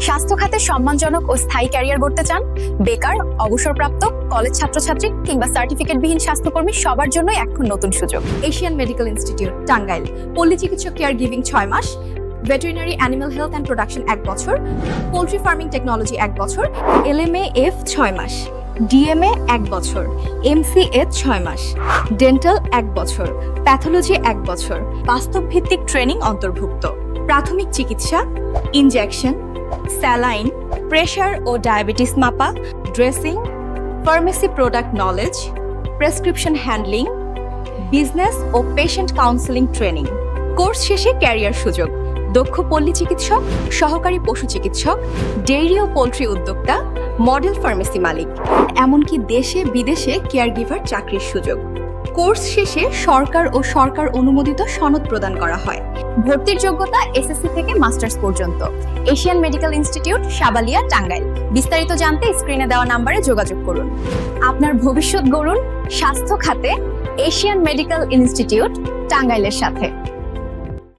স্বাস্থ্য খাতে সম্মানজনক ও স্থায়ী ক্যারিয়ার গড়তে চান? বেকার, অবসরপ্রাপ্ত, কলেজ ছাত্রছাত্রী কিংবা সার্টিফিকেটবিহীন স্বাস্থ্যকর্মী সবার জন্যই এখন নতুন সুযোগ। Asian medical institute, Tangail. পল্লী চিকিৎসক কেয়ার গিভিং 6 মাস, veterinary animal health and production 1 বছর, পোল্ট্রি ফার্মিং টেকনোলজি 1 বছর, LMA-F 6 মাস, DMA 1 বছর, MCH 6 মাস, ডেন্টাল 1 বছর, প্যাথোলজি 1 বছর। বাস্তব ভিত্তিক ট্রেনিং অন্তর্ভুক্ত। প্রাথমিক চিকিৎসা, ইনজেকশন, স্যালাইন, প্রেশার ও ডায়াবেটিস মাপা, dressing, pharmacy product knowledge, prescription handling, business ও পেশেন্ট কাউন্সেলিং ট্রেনিং। কোর্স শেষে ক্যারিয়ার সুযোগ। দক্ষ পল্লী চিকিৎসক, সহকারী পশু চিকিৎসক, ডেইরি ও পোল্ট্রি উদ্যোক্তা, মডেল ফার্মেসি মালিক, এমনকি দেশে বিদেশে কেয়ার গিভার চাকরির সুযোগ। কোর্স শেষে সরকার ও সরকার অনুমোদিত সনদ প্রদান করা হয়। ভর্তির যোগ্যতা এসএসসি থেকে মাস্টার্স পর্যন্ত। Asian medical institute, Sabalia, Tangail. বিস্তারিত জানতে স্ক্রিনে দেওয়া নম্বরে যোগাযোগ করুন। আপনার ভবিষ্যৎ গড়ুন স্বাস্থ্য খাতে এশিয়ান মেডিকেল ইনস্টিটিউট, টাঙ্গাইলের সাথে।